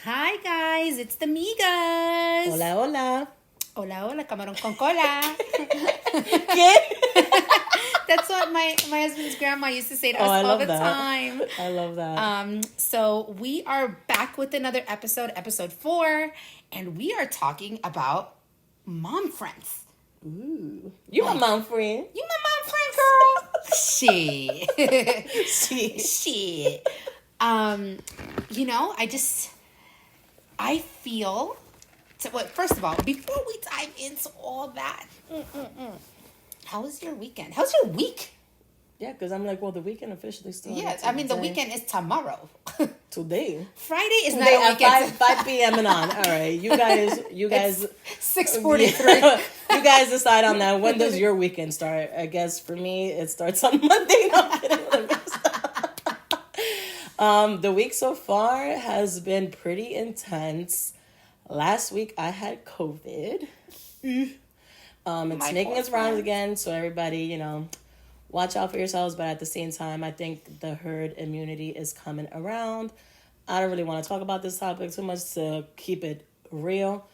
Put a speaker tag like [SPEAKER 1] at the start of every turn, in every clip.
[SPEAKER 1] Hi guys, it's the Migas.
[SPEAKER 2] Hola, hola.
[SPEAKER 1] Hola, hola, camarón con cola.
[SPEAKER 2] ¿Qué?
[SPEAKER 1] That's what my husband's grandma used to say to us all the time.
[SPEAKER 2] I love that.
[SPEAKER 1] So we are back with another episode 4, and we are talking about mom friends.
[SPEAKER 2] Ooh. You my mom friend.
[SPEAKER 1] You my mom friend, girl? Shit.
[SPEAKER 2] Shit.
[SPEAKER 1] I feel... first of all, before we dive into all that, how was your weekend? How's your week?
[SPEAKER 2] Yeah, because I'm like, well, the weekend officially started.
[SPEAKER 1] Yeah, I mean, the weekend is tomorrow.
[SPEAKER 2] Today.
[SPEAKER 1] Friday is
[SPEAKER 2] Today
[SPEAKER 1] not a weekend.
[SPEAKER 2] 5 p.m. and on. All right, you guys.
[SPEAKER 1] 6:43.
[SPEAKER 2] You guys decide on that. When does your weekend start? I guess for me, it starts on Monday. No, I'm kidding. The week so far has been pretty intense. Last week I had COVID. It's making its rounds again, so everybody, watch out for yourselves. But at the same time, I think the herd immunity is coming around. I don't really want to talk about this topic too much to keep it real.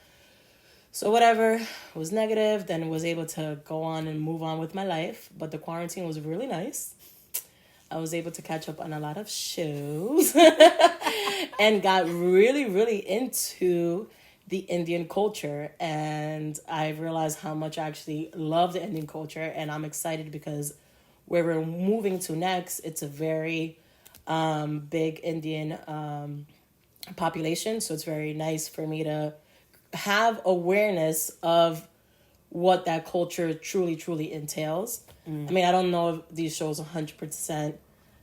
[SPEAKER 2] So whatever, was negative, then was able to go on and move on with my life. But the quarantine was really nice. I was able to catch up on a lot of shows and got really, really into the Indian culture. And I realized how much I actually love the Indian culture. And I'm excited because where we're moving to next, it's a very big Indian population. So it's very nice for me to have awareness of what that culture truly, truly entails. I mean, I don't know if these shows 100%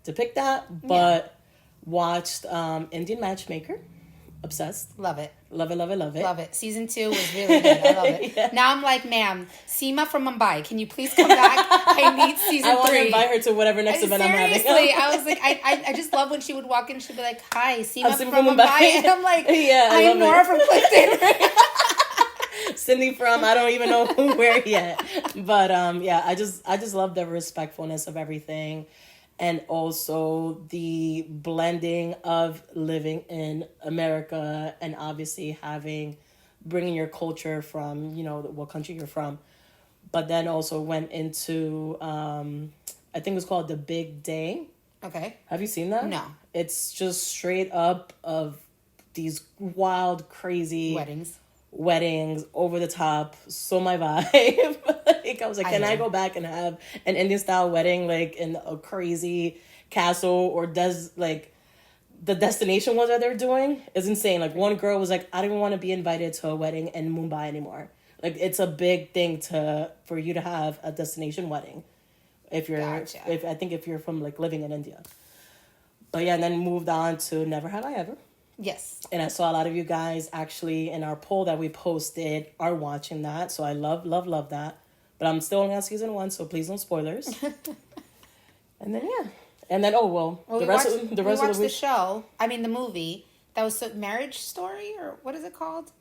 [SPEAKER 2] depict that, but watched Indian Matchmaker. Obsessed.
[SPEAKER 1] Love it.
[SPEAKER 2] Love it, love it, love it.
[SPEAKER 1] Love it. Season 2 was really good. I love it. Yeah. Now I'm like, ma'am, Seema from Mumbai, can you please come back? I need season 3.
[SPEAKER 2] I want to invite her to whatever next event I'm having.
[SPEAKER 1] Seriously, I was like, I just love when she would walk in, she'd be like, hi, Seema from Mumbai. And I'm like,
[SPEAKER 2] yeah,
[SPEAKER 1] I'm Nora from Clifton.
[SPEAKER 2] Cindy from I don't even know where yet, but I just love the respectfulness of everything, and also the blending of living in America and obviously bringing your culture from what country you're from, but then also went into I think it's called The Big Day. Okay, have you seen that?
[SPEAKER 1] No,
[SPEAKER 2] it's just straight up of these wild, crazy weddings over the top, so my vibe. Like I was like, can I go back and have an Indian style wedding like in a crazy castle, or does like the destination ones that they're doing is insane. Like one girl was like, I don't even want to be invited to a wedding in Mumbai anymore. Like it's a big thing for you to have a destination wedding if you're if you're from like living in India. But yeah, and then moved on to Never Have I Ever.
[SPEAKER 1] Yes.
[SPEAKER 2] And I saw a lot of you guys actually in our poll that we posted are watching that. So I love, love, love that. But I'm still only on season 1, so please no spoilers. And then, the rest of the week.
[SPEAKER 1] The show, the movie, that was Marriage Story, or what is it called?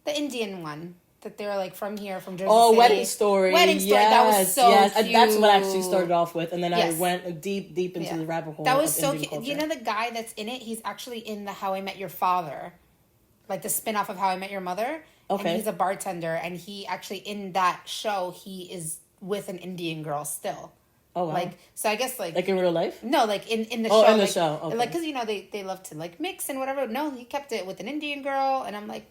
[SPEAKER 1] The Indian one. That they're like from here, from Jersey City.
[SPEAKER 2] Oh, Wedding Story.
[SPEAKER 1] Yes, that was so cute.
[SPEAKER 2] That's what I actually started off with. And then I went deep into the rabbit hole.
[SPEAKER 1] That was so
[SPEAKER 2] cute.
[SPEAKER 1] You know the guy that's in it? He's actually in the How I Met Your Father. Like the spinoff of How I Met Your Mother. Okay. And he's a bartender. And he actually, in that show, he is with an Indian girl still.
[SPEAKER 2] Oh, wow.
[SPEAKER 1] So I guess like
[SPEAKER 2] in real life?
[SPEAKER 1] No, like in the show.
[SPEAKER 2] Oh, in the show. Okay.
[SPEAKER 1] Like, because, they love to like mix and whatever. No, he kept it with an Indian girl. And I'm like...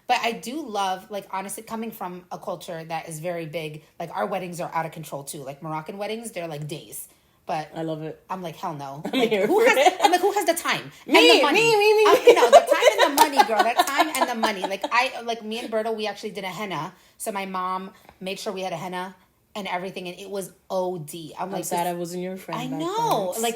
[SPEAKER 1] But I do love, like, honestly, coming from a culture that is very big, like, our weddings are out of control, too. Like, Moroccan weddings, they're, like, days. But...
[SPEAKER 2] I love it.
[SPEAKER 1] I'm like, hell no.
[SPEAKER 2] I'm
[SPEAKER 1] who has the time?
[SPEAKER 2] Me,
[SPEAKER 1] and the money?
[SPEAKER 2] Me.
[SPEAKER 1] The time and the money, girl. That time and the money. Like, me and Berto, we actually did a henna. So my mom made sure we had a henna and everything, and it was OD.
[SPEAKER 2] I'm sad I wasn't your friend.
[SPEAKER 1] I know. Like,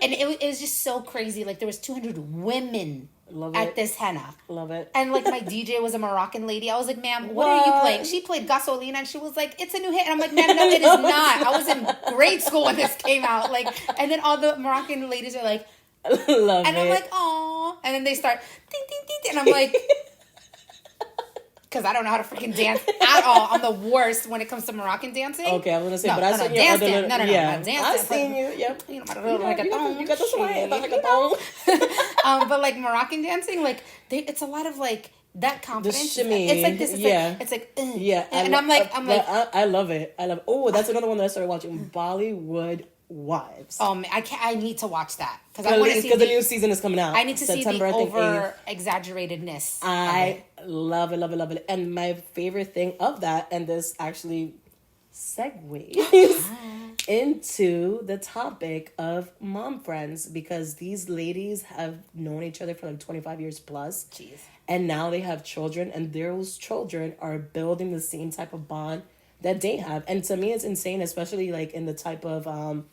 [SPEAKER 1] and it was just so crazy. Like, there was 200 women... at this henna.
[SPEAKER 2] Love it.
[SPEAKER 1] And like my DJ was a Moroccan lady. I was like, ma'am, what are you playing? She played Gasolina and she was like, it's a new hit. And I'm like, ma'am, no, it is not. I was in grade school when this came out. Like, and then all the Moroccan ladies are like,
[SPEAKER 2] love
[SPEAKER 1] and
[SPEAKER 2] it.
[SPEAKER 1] I'm like, aw. And then they start ding, ding, ding. And I'm like, because I don't know how to freaking dance at all. I'm the worst when it comes to Moroccan dancing.
[SPEAKER 2] Okay, I was gonna say, but I seen your other little...
[SPEAKER 1] No,
[SPEAKER 2] yeah.
[SPEAKER 1] dance.
[SPEAKER 2] I've seen you. Yep.
[SPEAKER 1] You got the swing.
[SPEAKER 2] Like a thong.
[SPEAKER 1] But like Moroccan dancing, like it's a lot of like that confidence.
[SPEAKER 2] The shimmy.
[SPEAKER 1] It's like this. It's
[SPEAKER 2] yeah.
[SPEAKER 1] like it's like
[SPEAKER 2] Yeah.
[SPEAKER 1] and I'm like
[SPEAKER 2] I love it. I love. Oh, that's another one that I started watching. Bollywood Wives.
[SPEAKER 1] oh man, I need to watch that because I want to see
[SPEAKER 2] because the new season is coming out.
[SPEAKER 1] I need to
[SPEAKER 2] September,
[SPEAKER 1] see the over
[SPEAKER 2] 8th.
[SPEAKER 1] exaggeratedness.
[SPEAKER 2] I love it, love it, love it. And my favorite thing of that, and this actually segues into the topic of mom friends, because these ladies have known each other for like 25 years plus.
[SPEAKER 1] Jeez.
[SPEAKER 2] And now they have children, and those children are building the same type of bond that they have. And to me, it's insane, especially like in the type of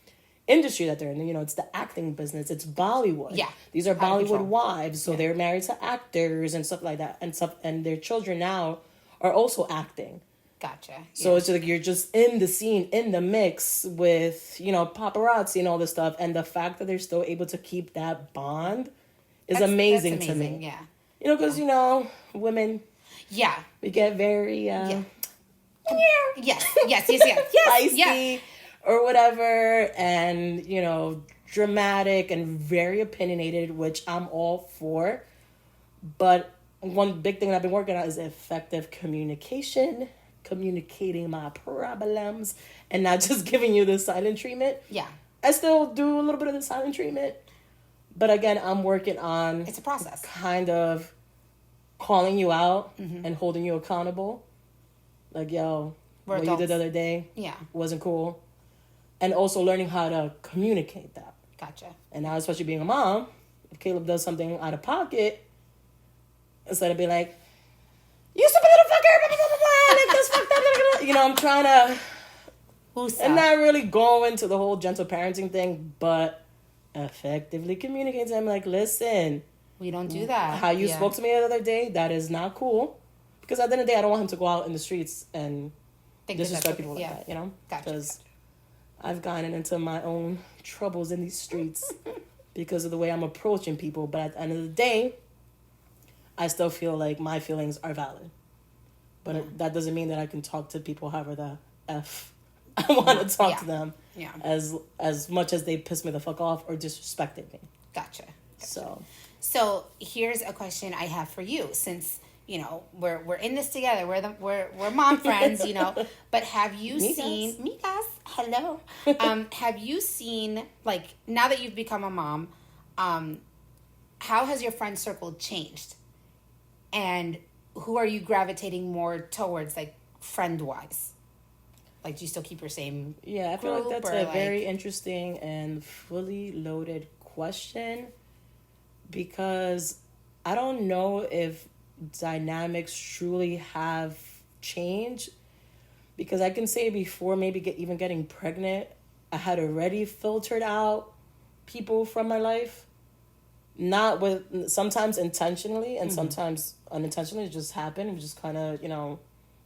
[SPEAKER 2] industry that they're in. You know, it's the acting business. It's Bollywood.
[SPEAKER 1] Yeah.
[SPEAKER 2] These are
[SPEAKER 1] Out of
[SPEAKER 2] Bollywood
[SPEAKER 1] control.
[SPEAKER 2] wives, so
[SPEAKER 1] Yeah.
[SPEAKER 2] they're married to actors and stuff like that, and their children now are also acting.
[SPEAKER 1] Gotcha.
[SPEAKER 2] So it's like you're just in the scene, in the mix with, you know, paparazzi and all this stuff. And the fact that they're still able to keep that bond is amazing to me.
[SPEAKER 1] Yeah.
[SPEAKER 2] You know, because, you know, women,
[SPEAKER 1] Yeah.
[SPEAKER 2] we get very
[SPEAKER 1] Yes. Yes.
[SPEAKER 2] feisty or whatever. And, you know, dramatic and very opinionated, which I'm all for. But one big thing that I've been working on is effective communication. Communicating my problems and not just giving you the silent treatment.
[SPEAKER 1] Yeah.
[SPEAKER 2] I still do a little bit of the silent treatment, but again, I'm working on
[SPEAKER 1] It's a process.
[SPEAKER 2] kind of calling you out and holding you accountable. Like, yo,
[SPEAKER 1] We're
[SPEAKER 2] what
[SPEAKER 1] adults.
[SPEAKER 2] you did the other day
[SPEAKER 1] Yeah.
[SPEAKER 2] wasn't cool. And also learning how to communicate that.
[SPEAKER 1] Gotcha.
[SPEAKER 2] And now, especially being a mom, if Caleb does something out of pocket, instead of being like, you stupid little fucker, blah, blah, blah, blah, blah, like this, fuck that, blah, blah, blah. You know, I'm trying to, and not really go into the whole gentle parenting thing, but effectively communicate to him, like, listen,
[SPEAKER 1] We don't do that.
[SPEAKER 2] how you spoke to me the other day, that is not cool. Because at the end of the day, I don't want him to go out in the streets and disrespect people like that, you know?
[SPEAKER 1] Gotcha.
[SPEAKER 2] Because I've gotten into my own troubles in these streets because of the way I'm approaching people. But at the end of the day, I still feel like my feelings are valid. But that doesn't mean that I can talk to people however the F I want to talk to them.
[SPEAKER 1] Yeah.
[SPEAKER 2] As much as they piss me the fuck off or disrespected me.
[SPEAKER 1] Gotcha.
[SPEAKER 2] So
[SPEAKER 1] here's a question I have for you, since you know we're in this together. We're mom friends, you know. But have you seen Migas? Hello. Have you seen, like, now that you've become a mom, how has your friend circle changed? And who are you gravitating more towards, like, friend wise? Like, do you still keep your same?
[SPEAKER 2] yeah, I feel like
[SPEAKER 1] group,
[SPEAKER 2] that's
[SPEAKER 1] or,
[SPEAKER 2] a
[SPEAKER 1] like-
[SPEAKER 2] very interesting and fully loaded question, because I don't know if dynamics truly have changed, because I can say before maybe even getting pregnant, I had already filtered out people from my life. Not with, sometimes intentionally and sometimes unintentionally. It just happened. We just kind of, you know,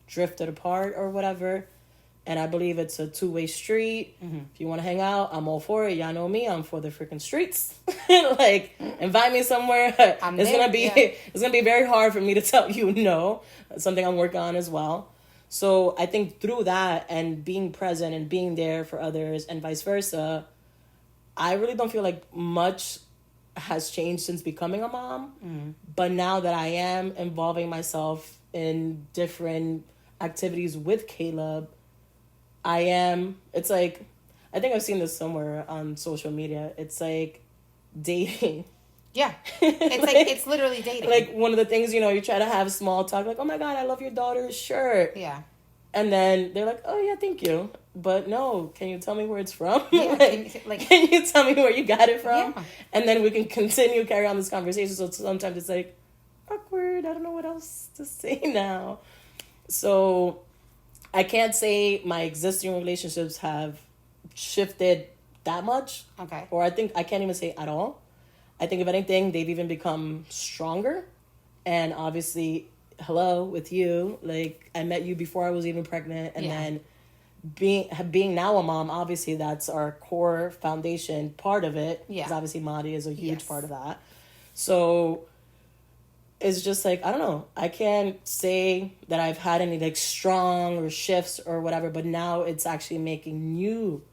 [SPEAKER 2] drifted apart or whatever. And I believe it's a two-way street. If you want to hang out, I'm all for it. Y'all know me. I'm for the freaking streets. Like, invite me somewhere. It's gonna be very hard for me to tell you no. That's something I'm working on as well. So I think through that and being present and being there for others and vice versa, I really don't feel like much has changed since becoming a mom. But now that I am involving myself in different activities with Caleb, it's like, I think I've seen this somewhere on social media. It's like dating.
[SPEAKER 1] Yeah. It's like, it's literally dating.
[SPEAKER 2] Like, one of the things, you know, you try to have small talk, like, oh my God, I love your daughter's shirt.
[SPEAKER 1] Yeah.
[SPEAKER 2] And then they're like, oh yeah, thank you. But no, can you tell me where it's from?
[SPEAKER 1] Yeah,
[SPEAKER 2] can you tell me where you got it from?
[SPEAKER 1] Yeah.
[SPEAKER 2] And then we can carry on this conversation. So sometimes it's like, awkward, I don't know what else to say now. So I can't say my existing relationships have shifted that much.
[SPEAKER 1] Okay.
[SPEAKER 2] Or I can't even say at all. I think if anything, they've even become stronger. And obviously, hello, with you, like, I met you before I was even pregnant. And then being now a mom, obviously that's our core foundation part of it.
[SPEAKER 1] Yeah.
[SPEAKER 2] Because obviously Madi is a huge part of that. So it's just like, I don't know. I can't say that I've had any like strong or shifts or whatever, but now it's actually making new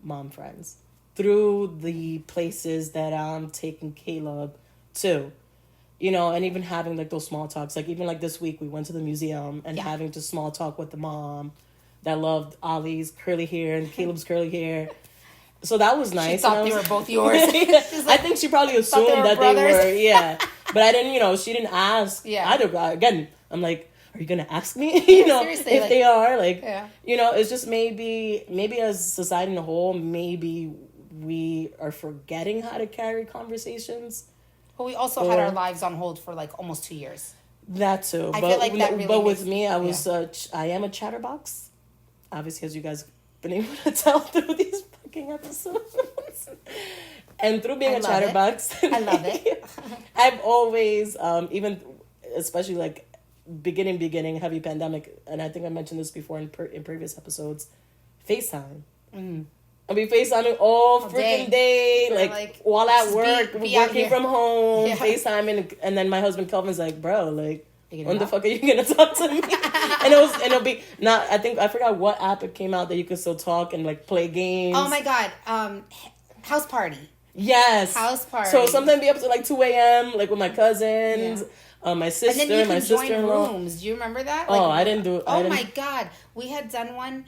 [SPEAKER 2] mom friends through the places that I'm taking Caleb too. You know, and even having like those small talks, like even like this week we went to the museum and having to small talk with the mom that loved Ollie's curly hair and Caleb's curly hair. So that was nice.
[SPEAKER 1] She thought they were both yours.
[SPEAKER 2] I think she probably assumed that brothers. They were, yeah. But I didn't, you know, she didn't ask.
[SPEAKER 1] Yeah.
[SPEAKER 2] Again, I'm like, are you gonna ask me? You know, if like, they are, like, you know, it's just maybe as society in a whole, maybe we are forgetting how to carry conversations.
[SPEAKER 1] But we also had our lives on hold for like almost 2 years.
[SPEAKER 2] That too.
[SPEAKER 1] I feel like that really
[SPEAKER 2] but with me, I was I am a chatterbox. Obviously, as you guys have been able to tell through these fucking episodes. And through being a chatterbox,
[SPEAKER 1] I love it.
[SPEAKER 2] I've always, even especially like beginning heavy pandemic, and I think I mentioned this before in previous episodes, FaceTime. I'll be FaceTiming all freaking day, like while at work, working from home, FaceTiming, and then my husband Kelvin's like, bro, like, when the fuck are you gonna talk to me? and it'll be not. I forgot what app it came out that you could still talk and like play games.
[SPEAKER 1] Oh my god, House Party.
[SPEAKER 2] Yes,
[SPEAKER 1] House Party.
[SPEAKER 2] So sometimes be up to like 2 a.m. like with my cousins. My sister,
[SPEAKER 1] and then you
[SPEAKER 2] my
[SPEAKER 1] can join
[SPEAKER 2] sister-in-law.
[SPEAKER 1] rooms. Do you remember that? Like,
[SPEAKER 2] I didn't do it.
[SPEAKER 1] Oh my god, we had done one.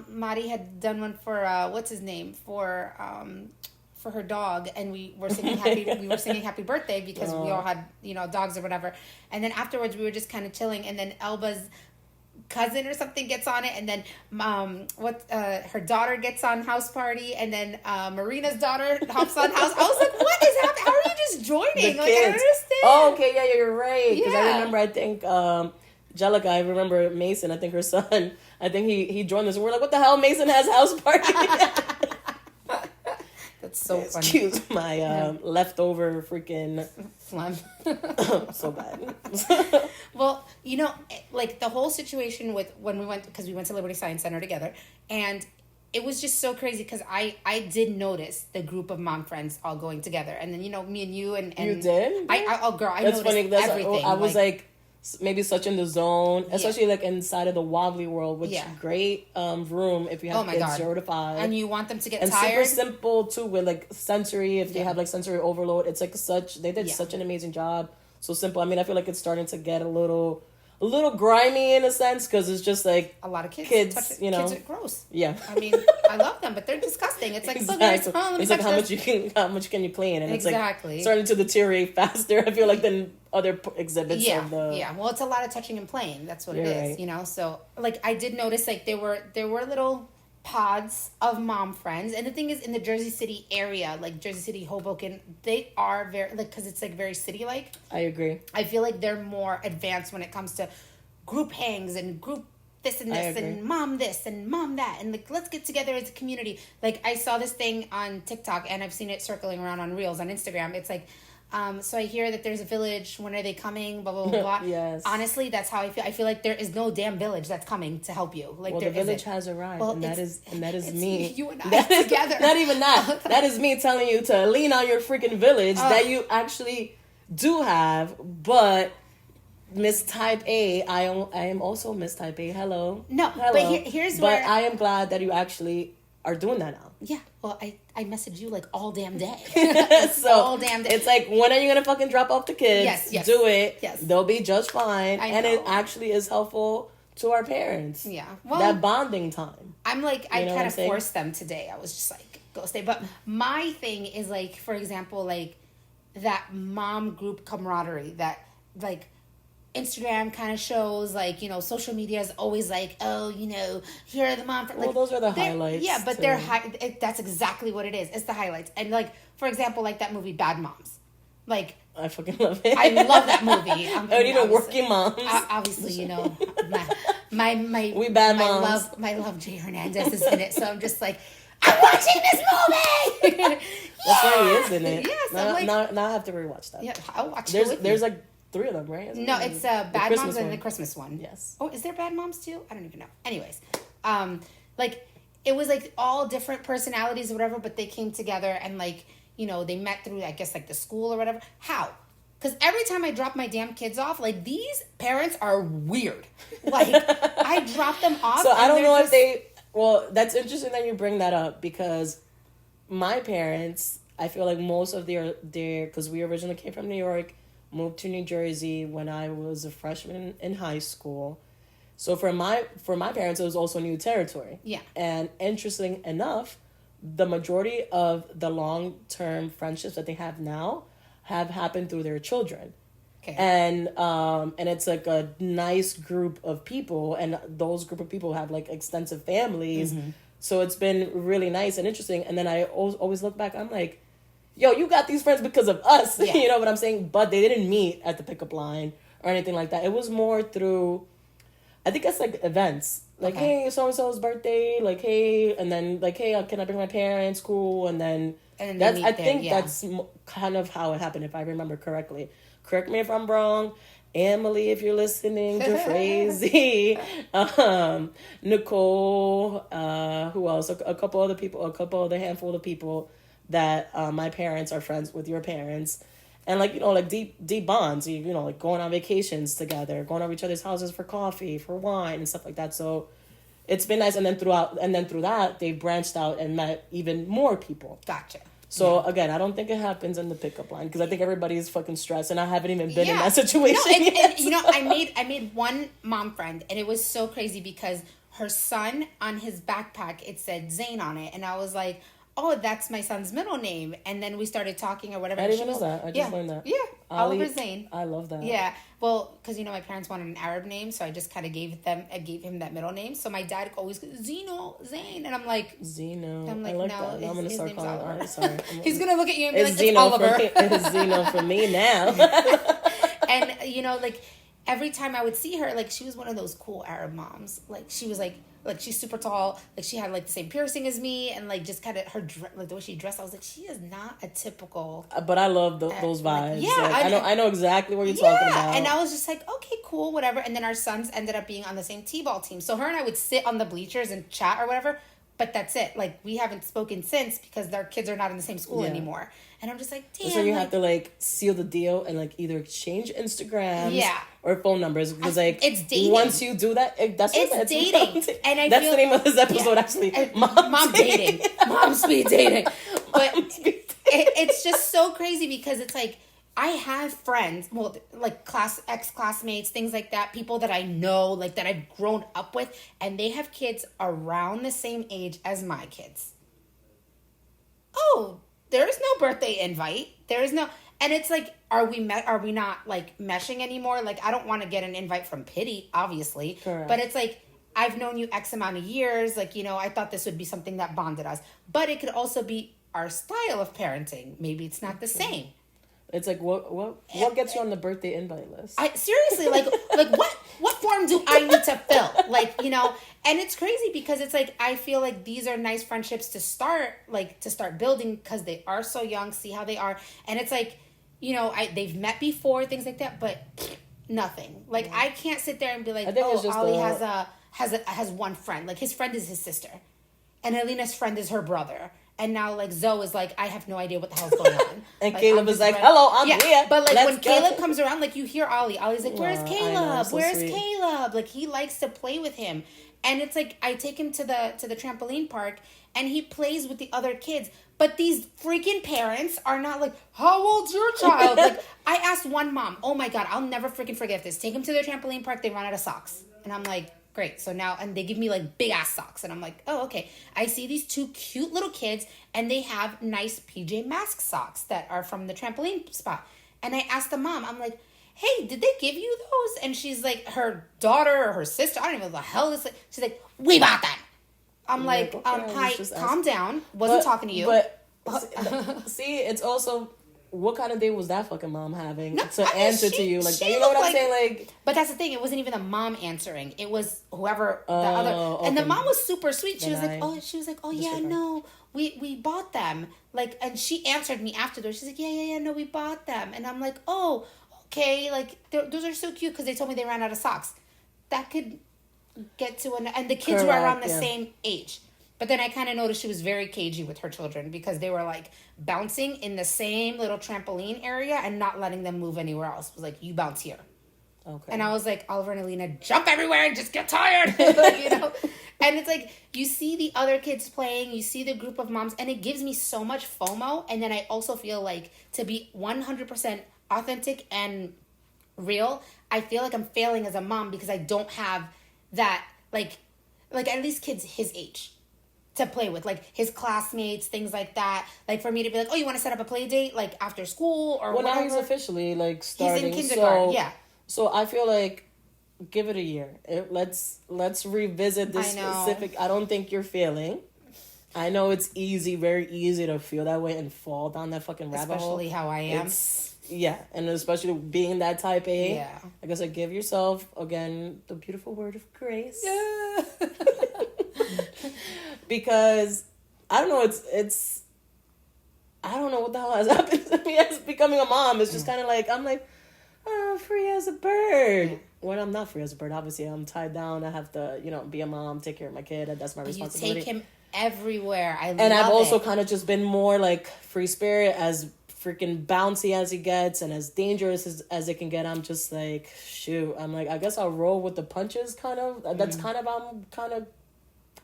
[SPEAKER 1] Mari had done one for what's his name for her dog, and we were singing happy birthday because we all had dogs or whatever. And then afterwards we were just kind of chilling, and then Elba's cousin or something gets on it, and then her daughter gets on House Party, and then Marina's daughter hops on House. I was like, what is happening? How are you just joining? Like, I don't understand.
[SPEAKER 2] Oh, okay, yeah, you're right. Because I remember, I think Jellica, I remember Mason, I think her son, I think he joined us, and we're like, what the hell? Mason has House Party.
[SPEAKER 1] That's so funny.
[SPEAKER 2] Excuse my leftover freaking
[SPEAKER 1] phlegm.
[SPEAKER 2] So bad.
[SPEAKER 1] Well, like the whole situation with when we went to Liberty Science Center together, and it was just so crazy because I did notice the group of mom friends all going together, and then me and you and
[SPEAKER 2] you did.
[SPEAKER 1] I noticed
[SPEAKER 2] funny.
[SPEAKER 1] Everything.
[SPEAKER 2] I was like maybe such in the zone, especially like inside of the wobbly world, which great room if you have kids 0 to 5,
[SPEAKER 1] and you want them to get
[SPEAKER 2] and
[SPEAKER 1] tired.
[SPEAKER 2] Super simple too with like sensory. If they have like sensory overload, it's like they did such an amazing job. So simple. I mean, I feel like it's starting to get a little grimy in a sense because it's just like
[SPEAKER 1] a lot of kids
[SPEAKER 2] kids
[SPEAKER 1] are gross.
[SPEAKER 2] Yeah,
[SPEAKER 1] I mean, I love them, but they're disgusting. It's like
[SPEAKER 2] exactly. It's like how much can you clean, and
[SPEAKER 1] exactly.
[SPEAKER 2] It's like starting to deteriorate faster. I feel like than other exhibits.
[SPEAKER 1] Well, it's a lot of touching and playing. That's what it is,
[SPEAKER 2] right.
[SPEAKER 1] So like I did notice like there were little pods of mom friends, and the thing is in the Jersey City area, like Jersey City, Hoboken, they are very like because it's like very city like.
[SPEAKER 2] I agree.
[SPEAKER 1] I feel like they're more advanced when it comes to group hangs and group this and this and mom this and mom that and like let's get together as a community. Like I saw this thing on TikTok and I've seen it circling around on Reels on Instagram. It's like so I hear that there's a village. When are they coming? Blah, blah, blah, blah.
[SPEAKER 2] Yes.
[SPEAKER 1] Honestly, that's how I feel. I feel like there is no damn village that's coming to help you. Like
[SPEAKER 2] the village has arrived, and that is me.
[SPEAKER 1] You and I together.
[SPEAKER 2] Not even that. That is me telling you to lean on your freaking village that you actually do have. But Miss Type A, I am also Miss Type A. Hello.
[SPEAKER 1] No,
[SPEAKER 2] hello.
[SPEAKER 1] But here's where...
[SPEAKER 2] But I am glad that you actually are doing that now.
[SPEAKER 1] Yeah, well, I message you like all damn day.
[SPEAKER 2] So
[SPEAKER 1] all damn day.
[SPEAKER 2] It's like, when are you gonna fucking drop off the kids?
[SPEAKER 1] Yes.
[SPEAKER 2] Do it.
[SPEAKER 1] Yes.
[SPEAKER 2] They'll be just fine.
[SPEAKER 1] I
[SPEAKER 2] and
[SPEAKER 1] know.
[SPEAKER 2] it actually is helpful to our parents.
[SPEAKER 1] Yeah. Well,
[SPEAKER 2] that bonding time.
[SPEAKER 1] I'm like, I kind of forced them today. I was just like, go stay. But my thing is like, for example, like that mom group camaraderie that like Instagram kind of shows, like, social media is always like, oh, here are the mom.
[SPEAKER 2] Well, those are the highlights.
[SPEAKER 1] Yeah, but they're that's exactly what it is. It's the highlights. And like, for example, like that movie Bad Moms. Like,
[SPEAKER 2] I fucking love it.
[SPEAKER 1] I love that movie.
[SPEAKER 2] Or even Working Moms.
[SPEAKER 1] Obviously, my
[SPEAKER 2] we bad moms.
[SPEAKER 1] My love Jay Hernandez is in it, so I'm just like, I'm watching this movie.
[SPEAKER 2] That's why he is in it.
[SPEAKER 1] Yes,
[SPEAKER 2] now I have to rewatch that.
[SPEAKER 1] Yeah, I'll watch
[SPEAKER 2] it. There's like 3 of them, right?
[SPEAKER 1] No, it's Bad Moms and the Christmas one.
[SPEAKER 2] Yes.
[SPEAKER 1] Oh, is there Bad Moms too? I don't even know. Anyways, like it was like all different personalities or whatever, but they came together and like, they met through, I guess, like the school or whatever. How? Because every time I drop my damn kids off, like these parents are weird. Like I drop them off.
[SPEAKER 2] So I don't know if well, that's interesting that you bring that up because my parents, I feel like most of their because we originally came from New York, moved to New Jersey when I was a freshman in high school. So for my parents, it was also new territory.
[SPEAKER 1] Yeah.
[SPEAKER 2] And interesting enough, the majority of the long-term friendships that they have now have happened through their children.
[SPEAKER 1] Okay.
[SPEAKER 2] And it's like a nice group of people, and those group of people have like extensive families. Mm-hmm. So it's been really nice and interesting. And then I always look back, I'm like, yo, you got these friends because of us. Yeah. You know what I'm saying? But they didn't meet at the pickup line or anything like that. It was more through, I think it's like events. Like, okay. Hey, so-and-so's birthday. Like, hey, and then like, hey, can I bring my parents? Cool. And then that's, I think that's kind of how it happened, if I remember correctly. Correct me if I'm wrong. Emily, if you're listening, to Crazy, Nicole, who else? A couple other people, handful of people that my parents are friends with your parents. And like, you know, like deep bonds, you know, like going on vacations together, going over each other's houses for coffee, for wine and stuff like that. So it's been nice. And then through that, they branched out and met even more people.
[SPEAKER 1] Gotcha.
[SPEAKER 2] So again, I don't think it happens in the pickup line because I think everybody's fucking stressed, and I haven't even been in that situation.
[SPEAKER 1] And you know, I made one mom friend, and it was so crazy because her son on his backpack it said Zane on it, and I was like, oh, that's my son's middle name. And then we started talking or whatever.
[SPEAKER 2] I didn't know that. I just learned that.
[SPEAKER 1] Yeah, Oliver Zane.
[SPEAKER 2] I love that.
[SPEAKER 1] Yeah, well, because you know my parents wanted an Arab name, so I just kind of gave him that middle name. So my dad always goes, Zane, and I'm like
[SPEAKER 2] Zeno.
[SPEAKER 1] I'm like,
[SPEAKER 2] I like
[SPEAKER 1] no,
[SPEAKER 2] that. I'm gonna start calling. All right, sorry.
[SPEAKER 1] He's gonna look at you and be like,
[SPEAKER 2] Zeno
[SPEAKER 1] it's Oliver.
[SPEAKER 2] It's Zeno for me now.
[SPEAKER 1] And you know, like every time I would see her, like she was one of those cool Arab moms. Like she was like she's super tall, like she had like the same piercing as me, and like just kind of her like the way she dressed, I was like, she is not a typical.
[SPEAKER 2] But I love those vibes.
[SPEAKER 1] Like, yeah,
[SPEAKER 2] like, I know exactly what you're talking about.
[SPEAKER 1] And I was just like, okay, cool, whatever. And then our sons ended up being on the same t-ball team, so her and I would sit on the bleachers and chat or whatever. But that's it. Like we haven't spoken since because their kids are not in the same school anymore. And I'm just like, damn.
[SPEAKER 2] So you have to like seal the deal and like either exchange Instagrams or phone numbers because like
[SPEAKER 1] it's dating.
[SPEAKER 2] Once you do that, that's
[SPEAKER 1] dating. And
[SPEAKER 2] that's the name of this episode actually.
[SPEAKER 1] Mom dating. Mom speed dating. But it's just so crazy because it's like I have friends, well, like ex-classmates, things like that, people that I know, like that I've grown up with, and they have kids around the same age as my kids. Oh, there is no birthday invite. There is no, and it's like, are we not like meshing anymore? Like, I don't want to get an invite from pity, obviously.
[SPEAKER 2] Correct.
[SPEAKER 1] But it's like, I've known you X amount of years. Like, you know, I thought this would be something that bonded us. But it could also be our style of parenting. Maybe it's not the same.
[SPEAKER 2] It's like what gets you on the birthday invite list?
[SPEAKER 1] I seriously like what form do I need to fill? Like, you know, and it's crazy because it's like I feel like these are nice friendships to start building because they are so young, see how they are. And it's like, you know, they've met before, things like that, but nothing. Like I can't sit there and be like, oh, Ollie has one friend. Like his friend is his sister. And Alina's friend is her brother. And now, like, Zoe is like, I have no idea what the hell's going on.
[SPEAKER 2] And like, Caleb is like, hello, I'm here.
[SPEAKER 1] But, like, when Caleb comes around, like, you hear Ollie. Ollie's like, where's Caleb?
[SPEAKER 2] So
[SPEAKER 1] where's
[SPEAKER 2] sweet.
[SPEAKER 1] Caleb? Like, he likes to play with him. And it's like, I take him to the trampoline park, and he plays with the other kids. But these freaking parents are not like, how old's your child? Like, I asked one mom, oh, my God, I'll never freaking forget this. Take him to the trampoline park. They run out of socks. And I'm like, great. So now, and they give me like big ass socks. And I'm like, oh, okay. I see these two cute little kids and they have nice PJ Masks socks that are from the trampoline spot. And I asked the mom, I'm like, hey, did they give you those? And she's like, her daughter or her sister, I don't even know what the hell this is. She's like, we bought them. I'm like,
[SPEAKER 2] okay,
[SPEAKER 1] hi, calm down. Wasn't talking to you.
[SPEAKER 2] But see, it's also, what kind of day was that fucking mom having to
[SPEAKER 1] I mean,
[SPEAKER 2] answer to you? Like, you know what I'm saying? Like,
[SPEAKER 1] but that's the thing. It wasn't even the mom answering. It was whoever the other. Okay. And the mom was super sweet. She was like, oh yeah, no, we bought them. Like, and she answered me afterwards. She's like, yeah, no, we bought them. And I'm like, oh, okay. Like, those are so cute because they told me they ran out of socks. That could get to and the kids were around the same age. But then I kind of noticed she was very cagey with her children because they were like bouncing in the same little trampoline area and not letting them move anywhere else. It was like, you bounce here.
[SPEAKER 2] Okay.
[SPEAKER 1] And I was like, Oliver and Alina, jump everywhere and just get tired. You know? And it's like, you see the other kids playing, you see the group of moms, and it gives me so much FOMO. And then I also feel like, to be 100% authentic and real, I feel like I'm failing as a mom because I don't have that, like at least kids his age to play with, like his classmates, things like that. Like for me to be like, oh, you want to set up a play date like after school or whatever.
[SPEAKER 2] Now he's officially like starting.
[SPEAKER 1] He's in kindergarten,
[SPEAKER 2] So I feel like give it a year. Let's revisit this specific. I don't think you're failing. I know it's very easy to feel that way and fall down that fucking rabbit hole.
[SPEAKER 1] Especially how I am.
[SPEAKER 2] And especially being that type A.
[SPEAKER 1] Yeah.
[SPEAKER 2] I guess I give yourself, again, the beautiful word of grace.
[SPEAKER 1] Yeah.
[SPEAKER 2] Because, I don't know, it's I don't know what the hell has happened to me as becoming a mom. It's just kind of like, I'm like, free as a bird. When I'm not free as a bird, obviously I'm tied down. I have to, be a mom, take care of my kid. That's my responsibility.
[SPEAKER 1] You take him everywhere.
[SPEAKER 2] And I've also kind of just been more like free spirit, as freaking bouncy as he gets and as dangerous as it can get. I'm just like, shoot. I'm like, I guess I'll roll with the punches, kind of. That's kind of, I'm kind of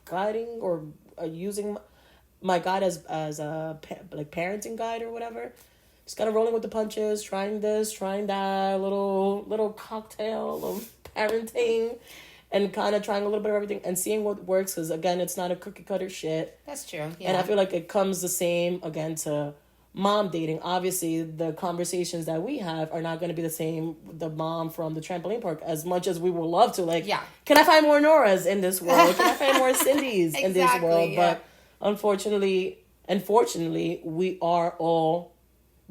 [SPEAKER 2] guiding or using my guide as a parenting guide or whatever. Just kind of rolling with the punches, trying this, trying that, little cocktail of parenting, and kind of trying a little bit of everything and seeing what works. Because again, it's not a cookie cutter shit.
[SPEAKER 1] That's true. Yeah.
[SPEAKER 2] And I feel like it comes the same again to mom dating. Obviously, the conversations that we have are not going to be the same with the mom from the trampoline park, as much as we would love to. Like, can I find more Noras in this world? Can I find more Cindy's in this world? Yeah. But unfortunately, we are all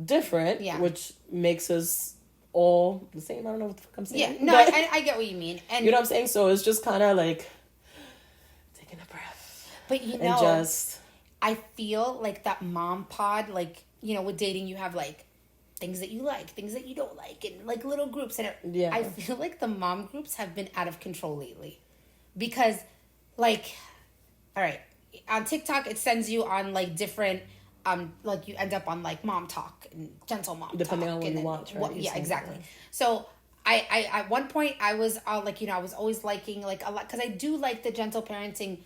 [SPEAKER 2] different, which makes us all the same. I don't know what the fuck I'm saying.
[SPEAKER 1] Yeah, no, I get what you mean. And
[SPEAKER 2] you know what I'm saying? So it's just kind of like taking a breath.
[SPEAKER 1] But I feel like that mom pod, like, with dating, you have like things that you like, things that you don't like, and like little groups. And I feel like the mom groups have been out of control lately. Because, like, all right, on TikTok, it sends you on like different, like you end up on like mom talk and gentle mom
[SPEAKER 2] depending
[SPEAKER 1] talk.
[SPEAKER 2] On what you watch, right?
[SPEAKER 1] Yeah, exactly. So I at one point I was like, I was always liking like a lot, because I do like the gentle parenting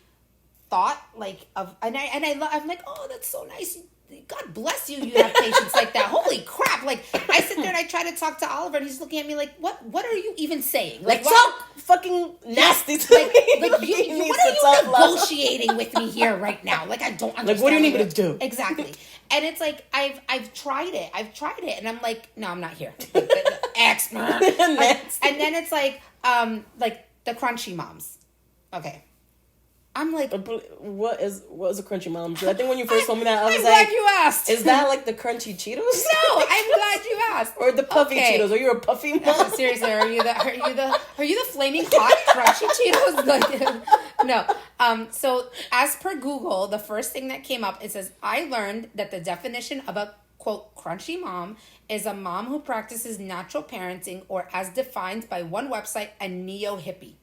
[SPEAKER 1] thought, like of, I'm like, oh, that's so nice. God bless you. You have patience like that. Holy crap! Like I sit there and I try to talk to Oliver, and he's looking at me like, what are you even saying?
[SPEAKER 2] Like talk fucking nasty to me.
[SPEAKER 1] Like what are you negotiating with me here right now? Like I don't understand.
[SPEAKER 2] Like what do you need me to do?
[SPEAKER 1] Exactly. And it's like I've tried it, and I'm like, no, I'm not here. X. And then it's like the crunchy moms. Okay. I'm like,
[SPEAKER 2] what is a crunchy mom? I think when you first told me that, I was
[SPEAKER 1] I'm glad you asked.
[SPEAKER 2] Is that like the crunchy Cheetos?
[SPEAKER 1] No, I'm glad you asked.
[SPEAKER 2] Or the puffy Cheetos? Are you a puffy mom?
[SPEAKER 1] Seriously, are you the flaming hot crunchy Cheetos? Like, no. So as per Google, the first thing that came up, it says, I learned that the definition of a quote crunchy mom is a mom who practices natural parenting, or as defined by one website, a neo-hippie.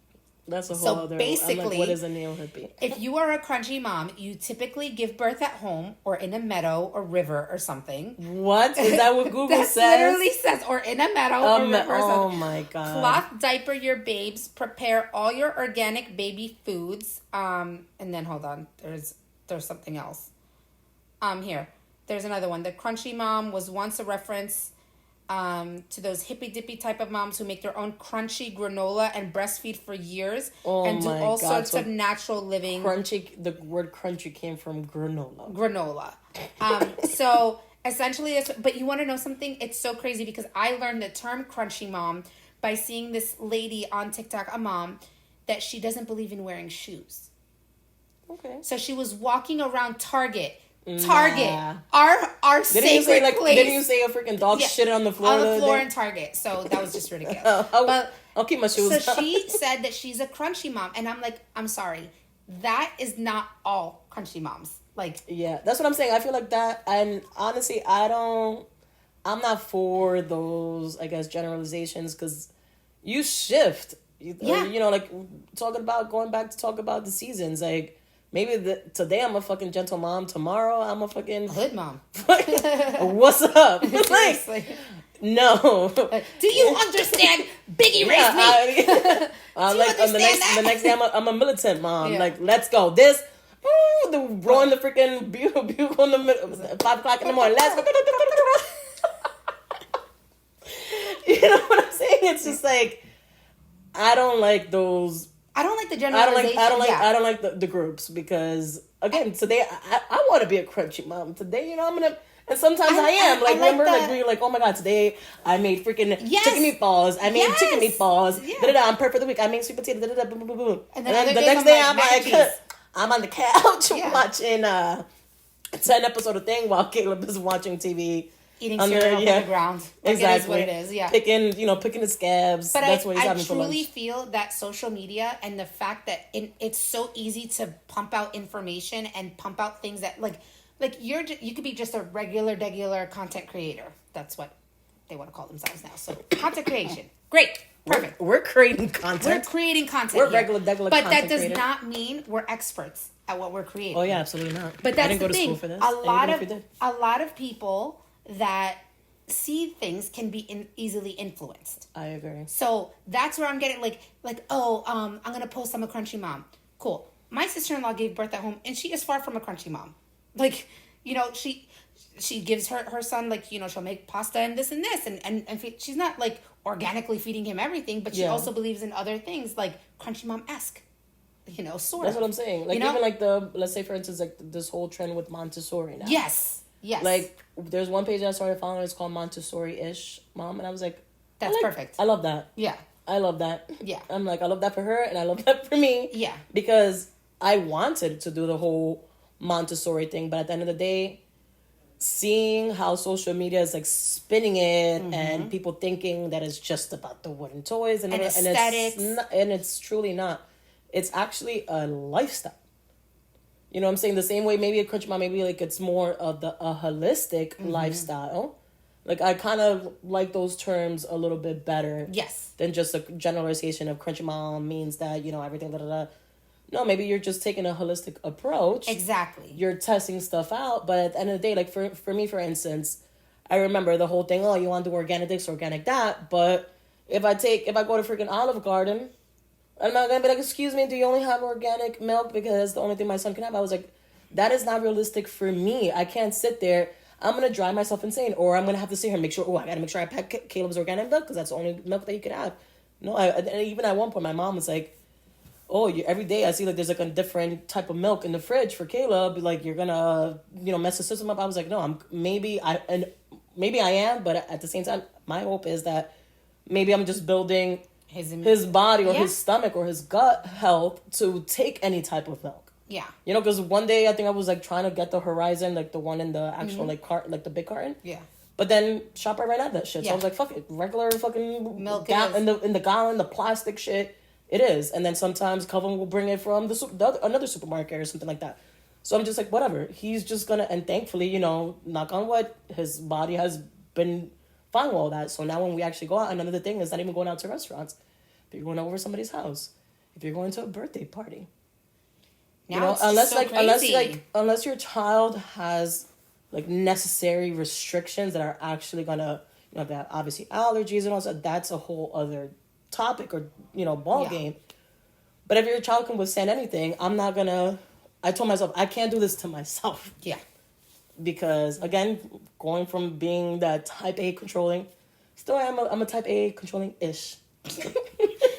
[SPEAKER 2] That's a whole other. Basically, I'm like, what is a neo-hippie?
[SPEAKER 1] If you are a crunchy mom, you typically give birth at home or in a meadow or river or something.
[SPEAKER 2] What? Is that what Google says?
[SPEAKER 1] Literally says, or in a meadow or river or something.
[SPEAKER 2] Oh my God.
[SPEAKER 1] Cloth diaper your babes. Prepare all your organic baby foods. And then hold on. There's something else. Here. There's another one. The crunchy mom was once a reference to those hippy dippy type of moms who make their own crunchy granola and breastfeed for years and do all sorts of natural living.
[SPEAKER 2] Crunchy. The word crunchy came from granola.
[SPEAKER 1] So essentially, but you want to know something? It's so crazy because I learned the term crunchy mom by seeing this lady on TikTok, a mom, that she doesn't believe in wearing shoes.
[SPEAKER 2] Okay.
[SPEAKER 1] So she was walking around Target, our sacred place.
[SPEAKER 2] Didn't you say a freaking dog shit on the floor?
[SPEAKER 1] On the floor in Target. So that was just ridiculous.
[SPEAKER 2] I'll keep my shoes.
[SPEAKER 1] So she said that she's a crunchy mom, and I'm like, I'm sorry, that is not all crunchy moms. Like,
[SPEAKER 2] yeah, that's what I'm saying. I feel like that, and honestly, I'm not for those, I guess, generalizations, because you shift. Like going back to talk about the seasons, like. Maybe today I'm a fucking gentle mom. Tomorrow I'm a fucking
[SPEAKER 1] hood mom.
[SPEAKER 2] What's up? Like, No.
[SPEAKER 1] Do you understand Biggie raised me?
[SPEAKER 2] Like on the next day, I'm a militant mom. Yeah. Like, let's go. This, blowing the freaking bugle in the middle, 5:00 in the morning. Let's go. You know what I'm saying? It's just like, I don't like those.
[SPEAKER 1] I don't like the generalization.
[SPEAKER 2] I don't like the groups because again, today I want to be a crunchy mom. Today, I'm gonna. And sometimes I am. Like, remember, we're like, oh my God, today I made freaking chicken meatballs. I made chicken meatballs. Yeah. I'm perfect for the week. I made sweet potato. Boom, boom, boom, boom. And then the next day I'm like, I'm on the couch watching 10 episode of thing while Caleb is watching TV.
[SPEAKER 1] Eating cereal on the ground. Like, exactly. It is what it is, yeah.
[SPEAKER 2] Picking the scabs.
[SPEAKER 1] But
[SPEAKER 2] that's what he's having for lunch.
[SPEAKER 1] I truly feel that social media and the fact that it's so easy to pump out information and pump out things that, like you could be just a regular content creator. That's what they want to call themselves now. So content creation, great, perfect.
[SPEAKER 2] We're creating content.
[SPEAKER 1] We're creating content.
[SPEAKER 2] We're regular content
[SPEAKER 1] but that does not mean we're experts at what we're creating.
[SPEAKER 2] Oh yeah, absolutely not.
[SPEAKER 1] But that's
[SPEAKER 2] I didn't go
[SPEAKER 1] the
[SPEAKER 2] to
[SPEAKER 1] thing.
[SPEAKER 2] School for this.
[SPEAKER 1] A lot of people that see things can be easily influenced.
[SPEAKER 2] I agree.
[SPEAKER 1] So that's where I'm getting I'm gonna post I'm a crunchy mom. Cool. My sister-in-law gave birth at home, and she is far from a crunchy mom. Like, she gives her son, like, she'll make pasta and this, and she's not, like, organically feeding him everything, but she also believes in other things, like, crunchy mom-esque, sort of.
[SPEAKER 2] That's what I'm saying. Like, even, like, let's say, for instance, like, this whole trend with Montessori now.
[SPEAKER 1] Yes.
[SPEAKER 2] Like, there's one page I started following, it's called Montessori-ish Mom, and I was like...
[SPEAKER 1] That's perfect.
[SPEAKER 2] I love that.
[SPEAKER 1] Yeah.
[SPEAKER 2] I love that.
[SPEAKER 1] Yeah.
[SPEAKER 2] I'm like, I love that for her, and I love that for me.
[SPEAKER 1] Yeah.
[SPEAKER 2] Because I wanted to do the whole Montessori thing, but at the end of the day, seeing how social media is like spinning it and people thinking that it's just about the wooden toys and
[SPEAKER 1] aesthetics,
[SPEAKER 2] and it's truly not. It's actually a lifestyle. You know what I'm saying? The same way maybe a crunchy mom, maybe like it's more of a holistic lifestyle. Like, I kind of like those terms a little bit better.
[SPEAKER 1] Yes.
[SPEAKER 2] Than just a generalization of crunchy mom means that, everything, da-da-da. No, maybe you're just taking a holistic approach.
[SPEAKER 1] Exactly.
[SPEAKER 2] You're testing stuff out. But at the end of the day, like for me, for instance, I remember the whole thing, you want to do organic this, organic that. But if I go to freaking Olive Garden, I'm not going to be like, excuse me, do you only have organic milk? Because the only thing my son can have. I was like, that is not realistic for me. I can't sit there. I'm going to drive myself insane. Or I'm going to have to sit here and make sure, I got to make sure I pack Caleb's organic milk because that's the only milk that he could have. No, even at one point, my mom was like, every day I see like there's like a different type of milk in the fridge for Caleb. Like, you're gonna, mess the system up. I was like, no, maybe I am, but at the same time, my hope is that maybe I'm just building his body or his stomach or his gut health to take any type of milk.
[SPEAKER 1] Yeah.
[SPEAKER 2] Because one day I think I was like trying to get the Horizon, like the one in the actual like cart, like the big carton.
[SPEAKER 1] Yeah.
[SPEAKER 2] But then ShopRite ran out of that shit. So I was like, fuck it, regular fucking
[SPEAKER 1] milk
[SPEAKER 2] in the gallon, the plastic shit. It is. And then sometimes Calvin will bring it from another supermarket or something like that. So I'm just like, whatever. He's just going to, and thankfully, knock on wood, his body has been fine with all that. So now when we actually go out, another thing is not even going out to restaurants. If you're going over somebody's house, if you're going to a birthday party.
[SPEAKER 1] Now it's unless so crazy.
[SPEAKER 2] Unless your child has like necessary restrictions that are actually going to, that obviously allergies and all that, that's a whole other topic or ball game. But if your child can withstand anything, I told myself I can't do this to myself.
[SPEAKER 1] Yeah.
[SPEAKER 2] Because again, going from being that type A controlling, still I'm a type A controlling ish.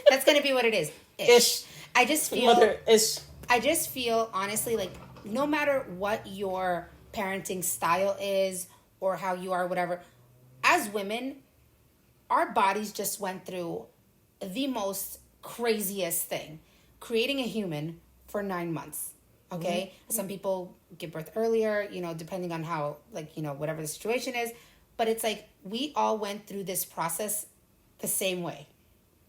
[SPEAKER 1] That's gonna be what it is. Ish. I just feel honestly like no matter what your parenting style is or how you are, whatever, as women, our bodies just went through the most craziest thing, creating a human for 9 months. Okay. Some people give birth earlier, depending on how, whatever the situation is, but it's like we all went through this process the same way,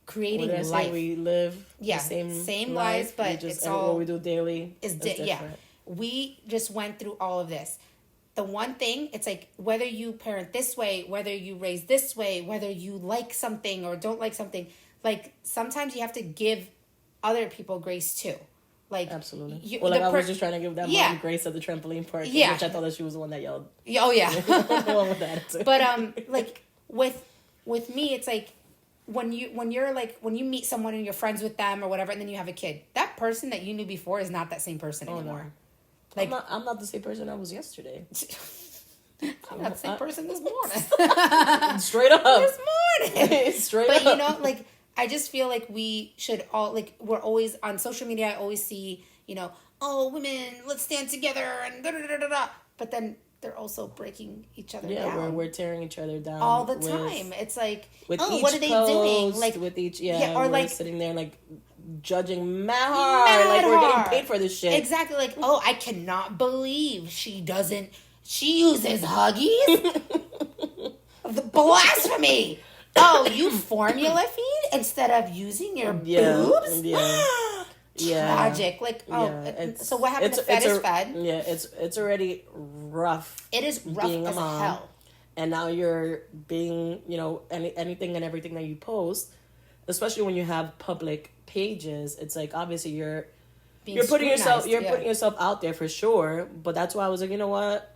[SPEAKER 1] creating life.
[SPEAKER 2] We live the
[SPEAKER 1] same lives, but it's all
[SPEAKER 2] what we do daily is
[SPEAKER 1] different. We just went through all of this. The one thing, it's like whether you parent this way, whether you raise this way, whether you like something or don't like something, like sometimes you have to give other people grace too. Like
[SPEAKER 2] absolutely. I was just trying to give that mom grace at the trampoline park, which I thought that she was the one that yelled.
[SPEAKER 1] Oh yeah.
[SPEAKER 2] The one with the attitude.
[SPEAKER 1] But with me, it's like when you meet someone and you're friends with them or whatever, and then you have a kid, that person that you knew before is not that same person anymore.
[SPEAKER 2] No.
[SPEAKER 1] Like
[SPEAKER 2] I'm not the same person I was yesterday.
[SPEAKER 1] I'm not the same person this morning.
[SPEAKER 2] Straight up.
[SPEAKER 1] This morning.
[SPEAKER 2] Straight
[SPEAKER 1] but
[SPEAKER 2] up.
[SPEAKER 1] like I just feel like we should all, like, we're always on social media. I always see, oh, women, let's stand together and da da da da da. But then they're also breaking each other down.
[SPEAKER 2] Yeah, we're tearing each other down
[SPEAKER 1] all the time. It's like,
[SPEAKER 2] with
[SPEAKER 1] oh,
[SPEAKER 2] each
[SPEAKER 1] what are they doing? Like
[SPEAKER 2] with each,
[SPEAKER 1] or
[SPEAKER 2] we're
[SPEAKER 1] like
[SPEAKER 2] sitting there like judging mad hard. Like we're getting paid for this shit.
[SPEAKER 1] Exactly. Like, oh, I cannot believe she uses Huggies. The blasphemy. Oh, you formula feed instead of using your boobs?
[SPEAKER 2] Yeah.
[SPEAKER 1] Tragic. Like, so what happened to Fed is Fed?
[SPEAKER 2] Yeah, it's already rough.
[SPEAKER 1] It is rough
[SPEAKER 2] being
[SPEAKER 1] as
[SPEAKER 2] a mom.
[SPEAKER 1] hell.
[SPEAKER 2] And now you're being, anything and everything that you post, especially when you have public pages, it's like obviously you're putting yourself out there for sure. But that's why I was like, you know what?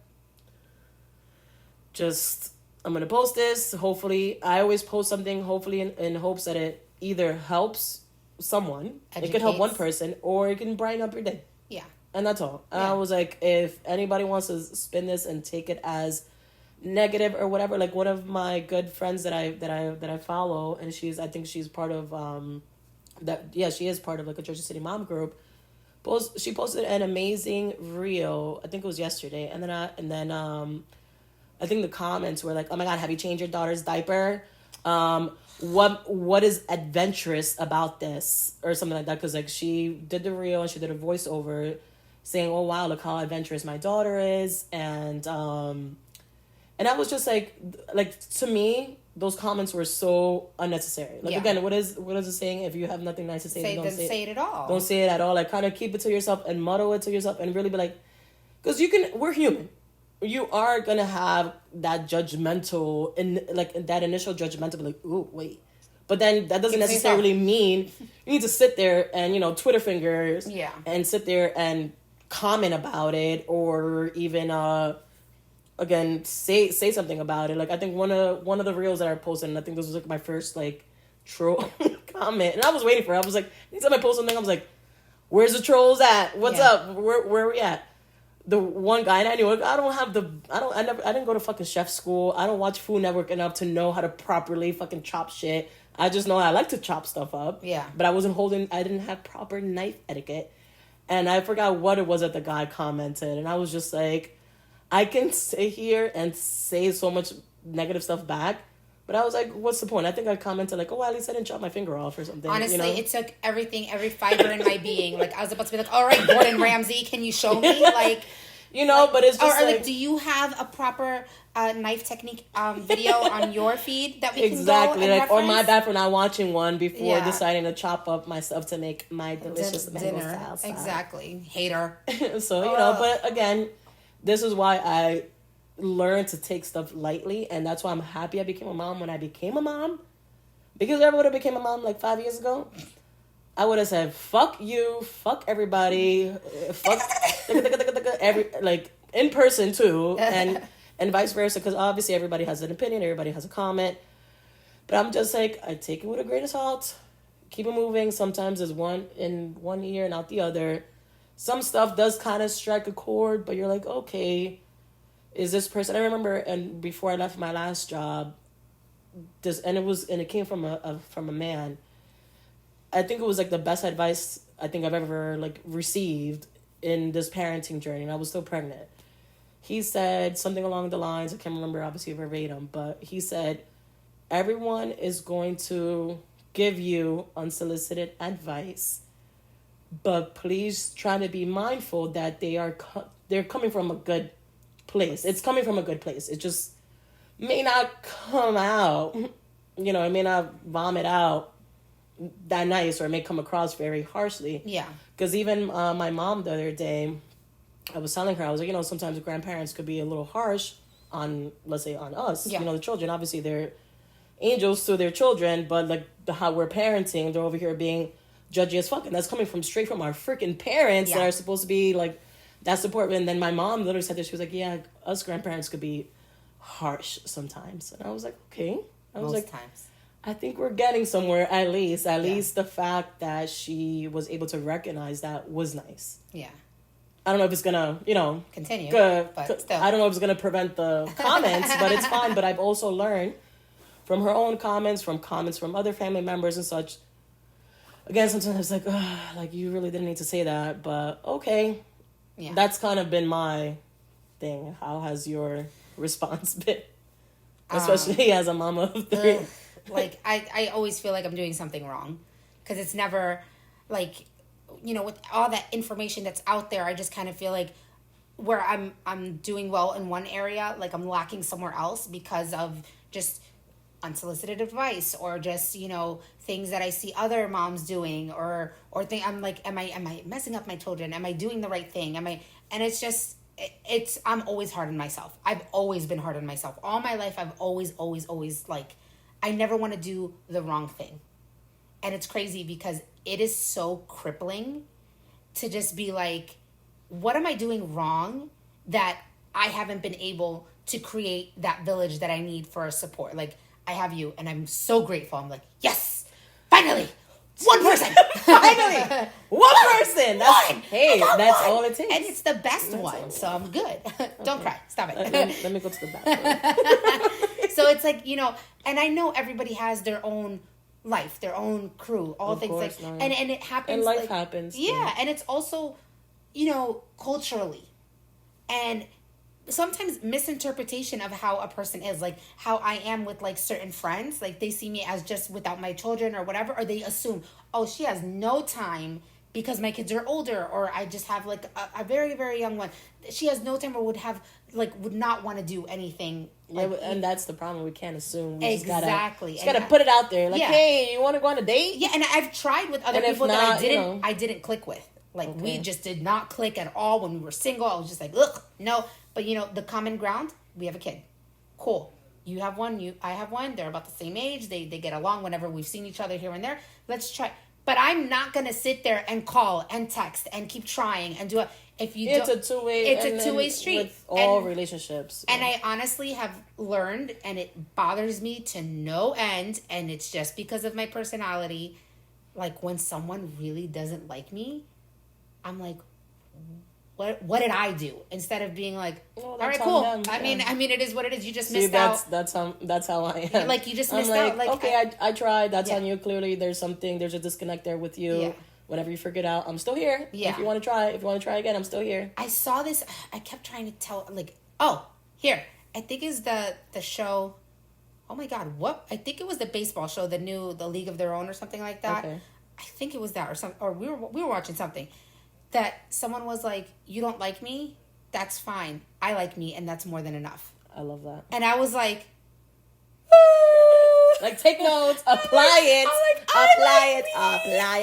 [SPEAKER 2] I'm gonna post this. Hopefully, I always post something. Hopefully, in hopes that it either helps someone, it could help one person, or it can brighten up your day.
[SPEAKER 1] Yeah,
[SPEAKER 2] and that's all. Yeah. I was like, if anybody wants to spin this and take it as negative or whatever, like one of my good friends that I follow, and I think she's part of she is part of like a Jersey City mom group. She posted an amazing reel. I think it was yesterday, and then I think the comments were like, "Oh my God, have you changed your daughter's diaper? What is adventurous about this?" or something like that. Because like she did the reel and she did a voiceover saying, "Oh wow, look how adventurous my daughter is," and I was just like to me, those comments were so unnecessary. Like again, what is the saying? If you have nothing nice to say, don't say it at all. Don't say it at all. Like kind of keep it to yourself and muddle it to yourself and really be like, because we're human. You are gonna have that judgmental that initial judgmental, like, ooh, wait. But then that doesn't necessarily mean you need to sit there and, Twitter fingers and sit there and comment about it or even again say something about it. Like I think one of the reels that I posted, and I think this was like my first like troll comment, and I was waiting for it. I was like, anytime I post something, I was like, where's the trolls at? What's up? Where are we at? The one guy, and I knew I didn't go to fucking chef school. I don't watch Food Network enough to know how to properly fucking chop shit. I just know I like to chop stuff up. Yeah. But I didn't have proper knife etiquette. And I forgot what it was that the guy commented. And I was just like, I can sit here and say so much negative stuff back. But I was like, what's the point? I think I commented like, oh, at least I didn't chop my finger off or something.
[SPEAKER 1] Honestly, it took every fiber in my being. Like, I was about to be like, all right, Gordon Ramsay, can you show me? Like,
[SPEAKER 2] but it's just
[SPEAKER 1] or like, do you have a proper knife technique video on your feed that we can go and reference?
[SPEAKER 2] Or my bad for not watching one before deciding to chop up myself to make my delicious mango salsa.
[SPEAKER 1] Exactly. Hater.
[SPEAKER 2] So, but again, this is why I learn to take stuff lightly, and that's why I'm happy I became a mom when I became a mom. Because if I would have became a mom like 5 years ago, I would have said fuck you, fuck everybody, fuck in person too, and vice versa, because obviously everybody has an opinion, everybody has a comment, but I'm just like, I take it with a grain of salt, keep it moving. Sometimes it's one in one ear and out the other. Some stuff does kind of strike a chord, but you're like, okay, is this person? I remember, and before I left my last job, it came from a man. I think it was like the best advice I think I've ever like received in this parenting journey, and I was still pregnant. He said something along the lines, I can't remember obviously verbatim, but he said, everyone is going to give you unsolicited advice, but please try to be mindful that they're coming from a good place. It's coming from a good place. It just may not come out, it may not vomit out that nice, or it may come across very harshly. Yeah. Because even my mom the other day, I was telling her, I was like, sometimes grandparents could be a little harsh on, let's say, on us. Yeah. The children, obviously they're angels to their children, but like how we're parenting, they're over here being judgy as fuck, and that's coming straight from our freaking parents that are supposed to be like that support. And then my mom literally said that, she was like, yeah, us grandparents could be harsh sometimes. And I was like, okay. I was
[SPEAKER 1] Most
[SPEAKER 2] like,
[SPEAKER 1] times.
[SPEAKER 2] I think we're getting somewhere at least. At least the fact that she was able to recognize that was nice.
[SPEAKER 1] Yeah.
[SPEAKER 2] I don't know if it's gonna,
[SPEAKER 1] continue.
[SPEAKER 2] but
[SPEAKER 1] still.
[SPEAKER 2] I don't know if it's gonna prevent the comments, but it's fine. But I've also learned from her own comments from other family members and such. Again, sometimes it's like, like you really didn't need to say that, but okay.
[SPEAKER 1] Yeah.
[SPEAKER 2] That's kind of been my thing. How has your response been? Especially as a mama of three.
[SPEAKER 1] Like, I always feel like I'm doing something wrong. Because it's never, like, with all that information that's out there, I just kind of feel like where I'm doing well in one area, like I'm lacking somewhere else because of just unsolicited advice or just things that I see other moms doing or think I'm like, am I messing up my children? Am I doing the right thing? And it's just I'm always hard on myself. I've always been hard on myself all my life. I've always like, I never want to do the wrong thing. And it's crazy because it is so crippling to just be like, what am I doing wrong that I haven't been able to create that village that I need for support? Like, I have you, and I'm so grateful. I'm like, yes, finally, one person.
[SPEAKER 2] Finally, one person. That's all it takes.
[SPEAKER 1] And it's the best one, so I'm good. Don't cry. Stop it.
[SPEAKER 2] Let me go to the bathroom.
[SPEAKER 1] So it's like, and I know everybody has their own life, their own crew, all things like, and it happens.
[SPEAKER 2] And life happens.
[SPEAKER 1] Yeah, and it's also, culturally, and sometimes misinterpretation of how a person is, like how I am with like certain friends, like they see me as just without my children or whatever, or they assume, oh, she has no time because my kids are older, or I just have like a very, very young one. She has no time or would not want to do anything.
[SPEAKER 2] Yeah, and that's the problem. We can't assume. We
[SPEAKER 1] exactly.
[SPEAKER 2] Just gotta put it out there. Like, hey, you want to go on a date?
[SPEAKER 1] Yeah, and I've tried with other people that I didn't click with. Like, we just did not click at all when we were single. I was just like, ugh, no. But, the common ground, we have a kid. Cool. You have one, I have one. They're about the same age. They get along whenever we've seen each other here and there. Let's try. But I'm not going to sit there and call and text and keep trying and do it.
[SPEAKER 2] It's a two-way
[SPEAKER 1] street.
[SPEAKER 2] With all relationships.
[SPEAKER 1] And I honestly have learned, and it bothers me to no end, and it's just because of my personality. Like, when someone really doesn't like me, I'm like, what did I do? Instead of being like, all right, cool. I mean, it is what it is. You just missed out.
[SPEAKER 2] That's how I am.
[SPEAKER 1] Like, you just missed out. Like,
[SPEAKER 2] okay, I tried. That's on you. Clearly, there's a disconnect there with you. Yeah. Whenever you figure it out, I'm still here. Yeah. If you want to try again, I'm still here.
[SPEAKER 1] I saw this. I kept trying to tell, like, oh, here. I think is the show. Oh my God, what? I think it was the baseball show, the League of Their Own or something like that. Okay. I think it was that or we were watching something. That someone was like, you don't like me? That's fine. I like me, and that's more than enough.
[SPEAKER 2] I love that.
[SPEAKER 1] And I was like...
[SPEAKER 2] like, take notes, apply it. Apply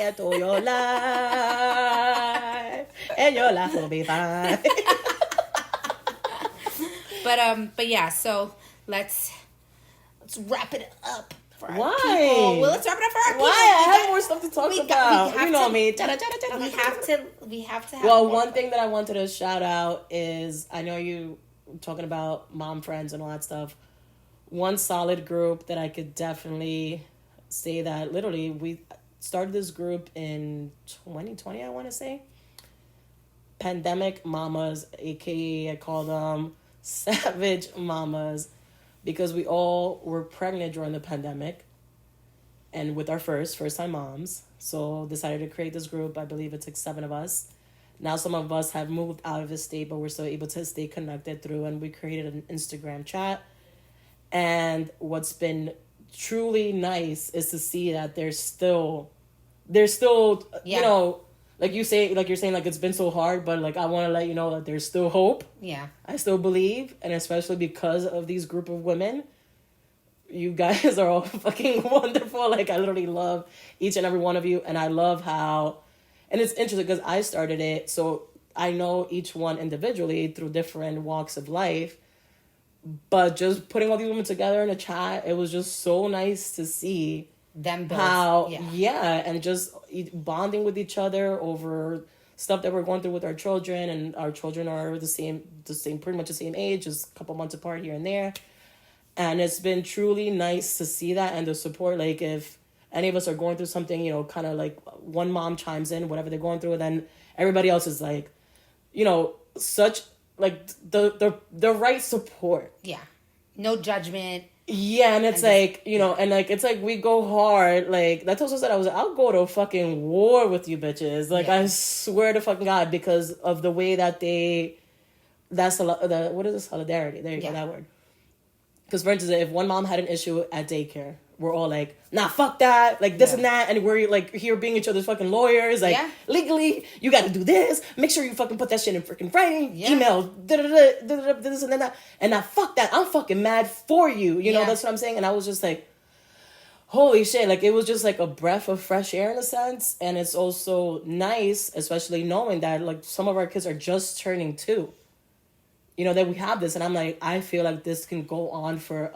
[SPEAKER 2] it to your life. And your life will be fine.
[SPEAKER 1] But yeah, so let's wrap it up.
[SPEAKER 2] Why?
[SPEAKER 1] People. Well, let's wrap it up for our people.
[SPEAKER 2] Why? I have more stuff to talk about. You know me.
[SPEAKER 1] We have to have
[SPEAKER 2] Well, one thing that I wanted to shout out is, I know you talking about mom friends and all that stuff. One solid group that I could definitely say that literally we started this group in 2020, I want to say. Pandemic Mamas, aka I call them Savage Mamas. Because we all were pregnant during the pandemic and with our first-time moms. So decided to create this group. I believe it took 7 of us. Now some of us have moved out of the state, but we're still able to stay connected through. And we created an Instagram chat. And what's been truly nice is to see that there's still like you're saying, like it's been so hard, but like I want to let you know that there's still hope.
[SPEAKER 1] Yeah.
[SPEAKER 2] I still believe, and especially because of these group of women, you guys are all fucking wonderful. Like, I literally love each and every one of you, and I love how, and it's interesting because I started it, so I know each one individually through different walks of life, but just putting all these women together in a chat, it was just so nice to see
[SPEAKER 1] them build.
[SPEAKER 2] And just bonding with each other over stuff that we're going through with our children, and our children are the same pretty much the same age, just a couple months apart here and there. And it's been truly nice to see that and the support. Like, if any of us are going through something, you know, kind of like one mom chimes in, whatever they're going through, and then everybody else is like, you know, such like the right support.
[SPEAKER 1] Yeah. No judgment.
[SPEAKER 2] Yeah, and it's like, you know, and like, it's like we go hard. Like, that told us that I'll go to fucking war with you bitches. Like, I swear to fucking God, because of the way that that's what is it? Solidarity. There you go, that word. Because, for instance, if one mom had an issue at daycare, we're all like, nah, fuck that, like this and that, and we're like here being each other's fucking lawyers, like legally, you got to do this. Make sure you fucking put that shit in freaking writing, email, this and that, and now fuck that. I'm fucking mad for you. You know, that's what I'm saying. And I was just like, holy shit, like it was just like a breath of fresh air in a sense, and it's also nice, especially knowing that like some of our kids are just turning 2. You know, that we have this, and I'm like, I feel like this can go on for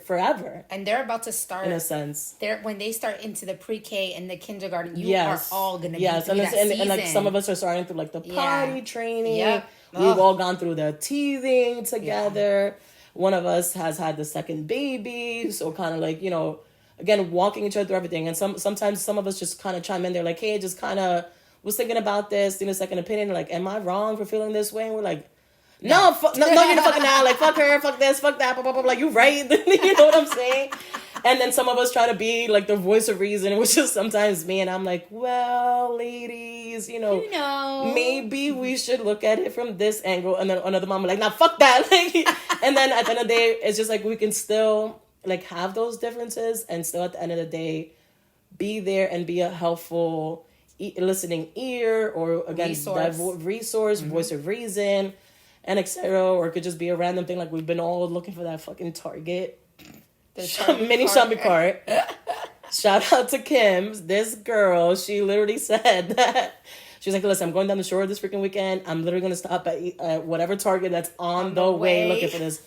[SPEAKER 2] forever.
[SPEAKER 1] And they're about to start,
[SPEAKER 2] in a sense.
[SPEAKER 1] When they start into the pre-K and the kindergarten, you are all gonna be through that
[SPEAKER 2] and,
[SPEAKER 1] season.
[SPEAKER 2] And like some of us are starting through like the potty training. Yep. We've all gone through the teething together. One of us has had the second baby, so kind of like, you know, again, walking each other through everything. And sometimes some of us just kind of chime in. They're like, hey, just kind of was thinking about this, you know, second opinion. Like, am I wrong for feeling this way? And we're like, no, you're the fucking not. Like, fuck her, fuck this, fuck that, blah, blah, blah. Like, you right. You know what I'm saying? And then some of us try to be, like, the voice of reason, which is sometimes me. And I'm like, well, ladies, you know, maybe we should look at it from this angle. And then another mom like, nah, fuck that. Like, and then at the end of the day, it's just like we can still, like, have those differences and still at the end of the day be there and be a helpful listening ear or, again, resource, voice of reason, and etc. Or it could just be a random thing, like we've been all looking for that fucking Target mini shopping cart. Shout out to Kim's. This girl, she literally said that she's like, listen, I'm going down the shore this freaking weekend. I'm literally going to stop at whatever Target that's on the way looking for this.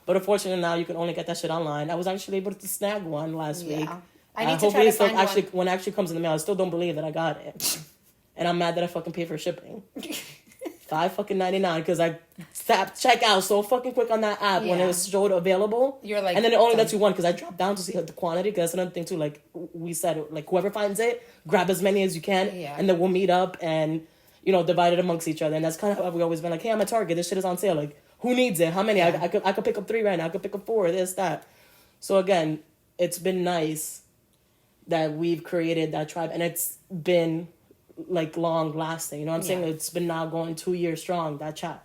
[SPEAKER 2] But unfortunately now you can only get that shit online. I was actually able to snag one last week.
[SPEAKER 1] I need to try to find one.
[SPEAKER 2] When it actually comes in the mail, I still don't believe that I got it. And I'm mad that I fucking paid for shipping. $5.99 because I tapped checkout so fucking quick on that app when it was showed available. You're like, and then it only lets you one because I dropped down to see the quantity. Because that's another thing too. Like we said, like whoever finds it, grab as many as you can, and then we'll meet up and, you know, divide it amongst each other. And that's kind of how we always been like, hey, I'm at Target. This shit is on sale. Like, who needs it? How many? I could pick up 3 right now. I could pick up 4. This that. So again, it's been nice that we've created that tribe, and it's been like long lasting, you know what I'm saying? It's been now going 2 years strong, that chat,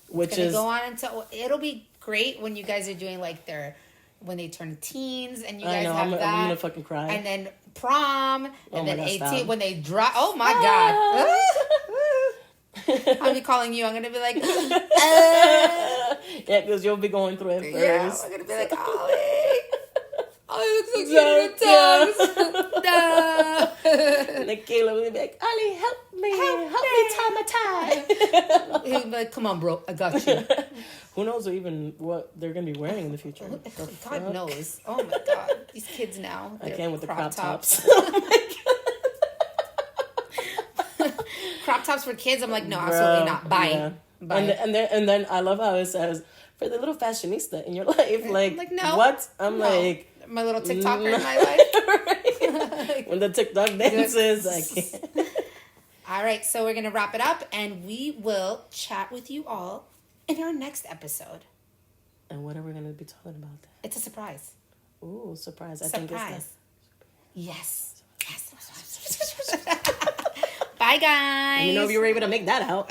[SPEAKER 2] which is
[SPEAKER 1] go on until it'll be great when you guys are doing like when they turn teens and you guys have that. I'm
[SPEAKER 2] gonna fucking cry.
[SPEAKER 1] And then prom and then 18 when they drop. Oh my God. I'll be calling you. I'm gonna be like,
[SPEAKER 2] yeah, because you'll be going through it first.
[SPEAKER 1] Yeah, I'm gonna be like, Ollie. Oh, it looks so cute in the tongues.
[SPEAKER 2] And then Caleb will be like, Ollie, help me tie my tie.
[SPEAKER 1] He'll be like, come on, bro, I got you.
[SPEAKER 2] Who knows what they're going to be wearing in the future?
[SPEAKER 1] God knows. Oh my God. These kids now.
[SPEAKER 2] I can't with the crop tops.
[SPEAKER 1] Oh my God. Crop tops for kids? I'm like, no, absolutely not. Bye.
[SPEAKER 2] Yeah.
[SPEAKER 1] Bye.
[SPEAKER 2] And then I love how it says, for the little fashionista in your life. Like no. What? I'm like...
[SPEAKER 1] My little TikToker in my life.
[SPEAKER 2] Right. When the TikTok dances, I can't.
[SPEAKER 1] All right, so we're going to wrap it up, and we will chat with you all in our next episode.
[SPEAKER 2] And what are we going to be talking about?
[SPEAKER 1] It's a surprise.
[SPEAKER 2] Ooh, surprise. I think it's
[SPEAKER 1] Yes. Bye, guys.
[SPEAKER 2] Let me know if you were able to make that out.